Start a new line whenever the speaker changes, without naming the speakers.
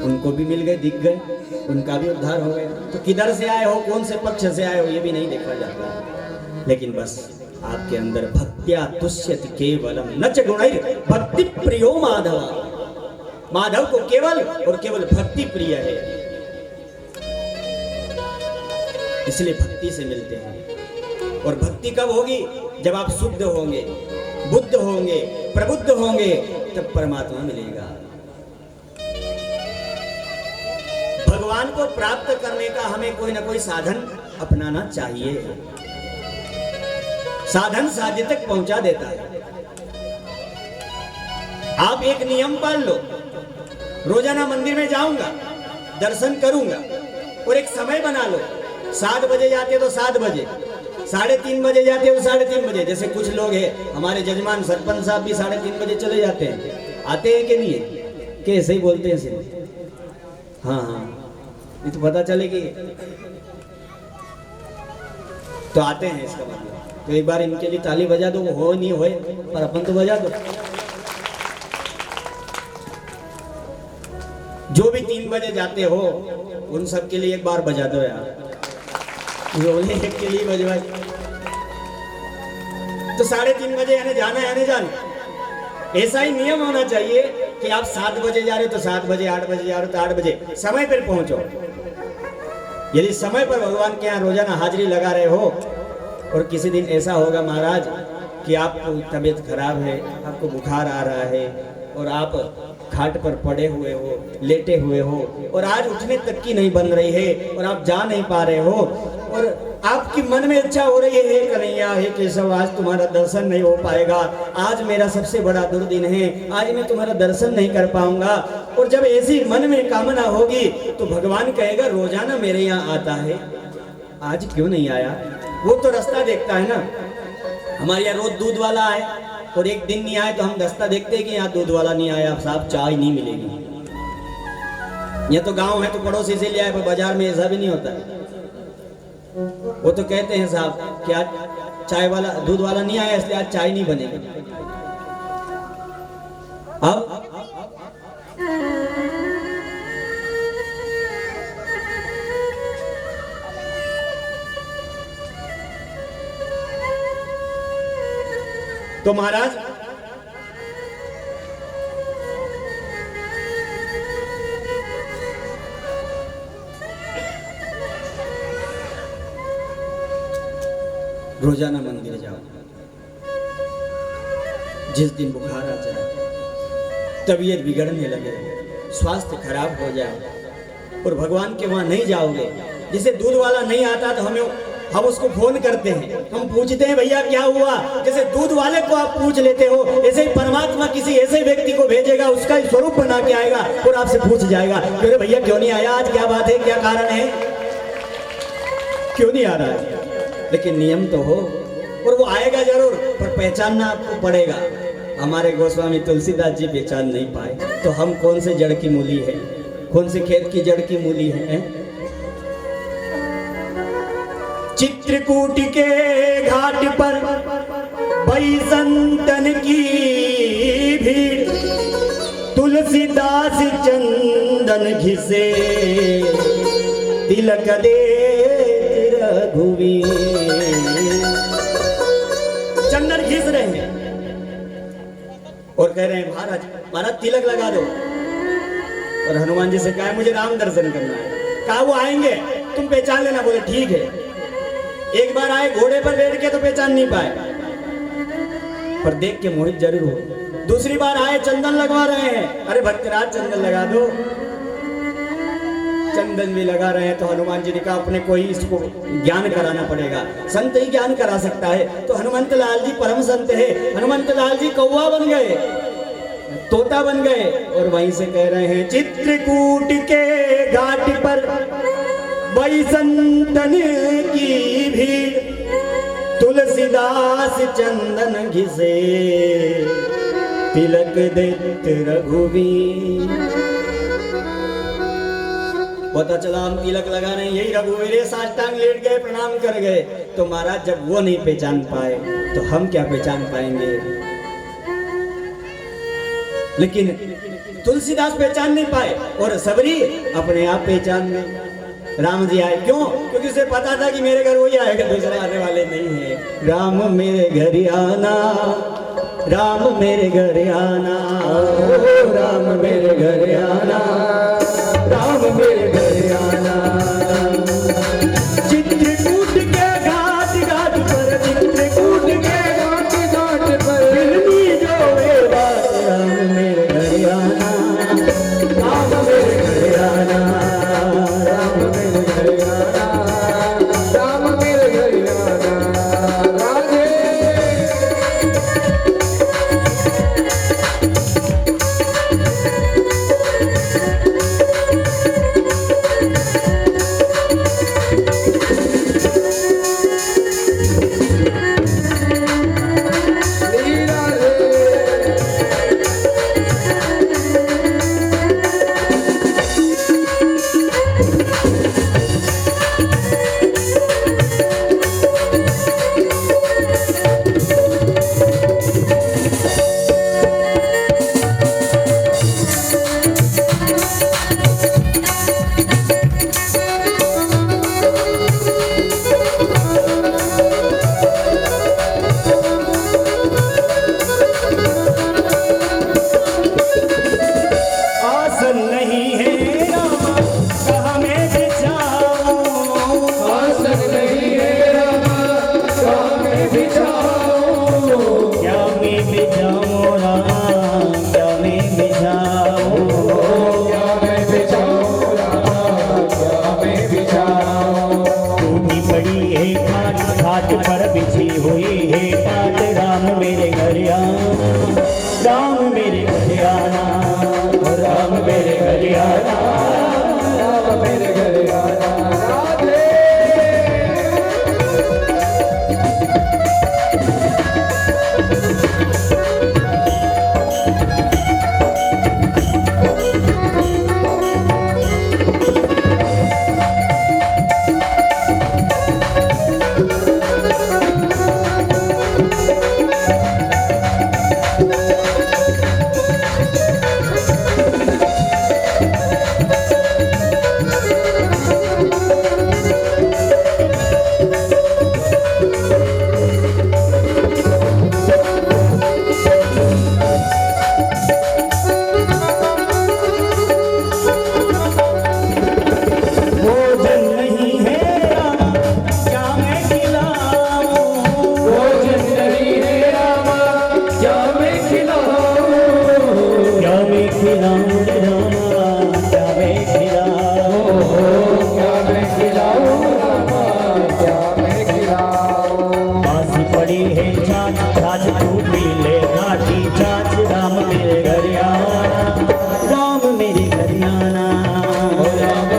उनको भी मिल गए, दिख गए, उनका भी उद्धार हो गया। तो किधर से आए हो, कौन से पक्ष से आए हो, ये भी नहीं देखा जाता। लेकिन बस आपके अंदर भक्त्या तुष्यत केवलम न च गुणैर भक्ति प्रियो माधव। माधव को केवल और केवल भक्ति प्रिय है, इसलिए भक्ति से मिलते हैं। और भक्ति कब होगी? जब आप शुद्ध होंगे, बुद्ध होंगे, प्रबुद्ध होंगे, तब परमात्मा मिलेगा। भगवान को प्राप्त करने का हमें कोई ना कोई साधन अपनाना चाहिए। साधन साध्य तक पहुंचा देता है। आप एक नियम पाल लो, रोजाना मंदिर में जाऊंगा, दर्शन करूंगा, और एक समय बना लो। 7 बजे जाते तो 7 बजे, 3:30 बजे जाते तो 3:30 बजे। जैसे कुछ लोग हैं, हमारे जजमान सरपंच साहब भी 3:30 बजे चले जाते हैं। आते हैं कि नहीं है? कि ऐसे ही बोलते हैं सिर्फ? हाँ हाँ, ये तो पता चलेगी तो आते हैं, इसका मतलब। तो एक बार इनके लिए ताली बजा दो, हो नहीं होए पर अपन तो बजा दो। जो भी 3 बजे जाते हो उन सब के लिए एक बार बजा दो यार, रोले एक के लिए बजवाए। तो 3:30 बजे आने जाना है, आने जाना। ऐसा ही नियम होना चाहिए कि आप 7 बजे जा रहे हो तो 7 बजे, 8 बजे जा रहे हो तो 8 बजे, समय पर पहुंचो। यदि समय पर भगवान के यहाँ रोजाना हाजिरी लगा रहे हो, और किसी दिन ऐसा होगा महाराज कि आपको तबीयत खराब है, आपको बुखार आ रहा है, और आप खाट पर पड़े हुए हो, लेटे हुए हो, और आज उठने तक की नहीं बन रही है, और आप जा नहीं पा रहे हो, और आपकी मन में इच्छा हो रही है, कन्हैया हे केशव, आज तुम्हारा दर्शन नहीं हो पाएगा, आज मेरा सबसे बड़ा दुर्दिन है, आज मैं तुम्हारा दर्शन नहीं कर पाऊंगा। और जब ऐसी मन में कामना होगी तो भगवान कहेगा रोजाना मेरे यहाँ आता है, आज क्यों नहीं आया? वो तो रास्ता देखता है ना। हमारे यहाँ रोज दूध वाला आए और एक दिन नहीं आए तो हम रास्ता देखते हैं कि यहाँ दूध वाला नहीं आया, साहब चाय नहीं मिलेगी। ये तो गांव है तो पड़ोसी से ले आए, पर बाजार में ऐसा भी नहीं होता। वो तो कहते हैं साहब कि आज चाय वाला, दूध वाला नहीं आया इसलिए आज चाय नहीं बनेगी। अब तो महाराज रोजाना मंदिर जाओ। जिस दिन बुखार आ जाए, तबीयत बिगड़ने लगे, स्वास्थ्य खराब हो जाए और भगवान के वहां नहीं जाओगे, जिसे दूध वाला नहीं आता तो हम उसको फोन करते हैं, हम पूछते हैं भैया क्या हुआ। जैसे दूध वाले को आप पूछ लेते हो, ऐसे ही परमात्मा किसी ऐसे व्यक्ति को भेजेगा, उसका स्वरूप बना के आएगा और आपसे पूछ जाएगा कि भैया क्यों नहीं आया, आज क्या बात है, क्या कारण है, क्यों नहीं आ रहा है। लेकिन नियम तो हो, और वो आएगा जरूर, पर पहचानना आपको पड़ेगा। हमारे गोस्वामी तुलसीदास जी पहचान नहीं पाए, तो हम कौन से जड़ की मूली है, कौन से खेत की जड़ की मूली है। चित्रकूट के घाट पर बैसंतन की भीड़, तुलसीदास चंदन घिसे, तिलक दे रघुवीर। चंदन घिस रहे हैं और कह रहे हैं महाराज महाराज तिलक लगा दो। और हनुमान जी से कहा मुझे राम दर्शन करना है। कहा वो आएंगे, तुम पहचान लेना। बोले ठीक है। एक बार आए घोड़े पर बैठ के तो पहचान नहीं पाए, पर देख के मोहित जरूर हो। दूसरी बार आए चंदन लगवा रहे हैं, अरे भक्तराज चंदन लगा दो। चंदन भी लगा रहे हैं तो हनुमान जी ने कहा अपने को ही इसको ज्ञान कराना पड़ेगा, संत ही ज्ञान करा सकता है। तो हनुमंत लाल जी परम संत है, हनुमंत लाल जी कौवा बन गए, तोता बन गए, और वहीं से कह रहे हैं चित्रकूट के घाट पर बैसंतन की भीड़, तुलसीदास चंदन घिसे, तिलक देत रघुवीर। पता चला हम तिलक लगा रहे हैं, यही रघुवीर साष्टांग लेट गए, प्रणाम कर गए। तो महाराज जब वो नहीं पहचान पाए तो हम क्या पहचान पाएंगे। लेकिन तुलसीदास पहचान नहीं पाए और सबरी अपने आप पहचान गए। राम जी आए, क्यों? क्योंकि उसे पता था कि मेरे घर वही आएगा, दूसरा आने वाले नहीं है। राम मेरे घर आना, राम मेरे घर आना, राम मेरे घर आना, राम मेरे घर आना। चित्रकूट के घाट घाट पर, चित्रकूट के घाट घाट पर मिलनी जो वे बात, राम मेरे घर आना, राम मेरे घर आना, राम मेरे घर आना, राम मेरे घर आना। राधे घाट पर बिछी हुई है पात, राम मेरे घर आना, राम मेरे घर आना, राम मेरे घर आना, राम मेरे घर आना। राधे राम मेरे घर आना, राम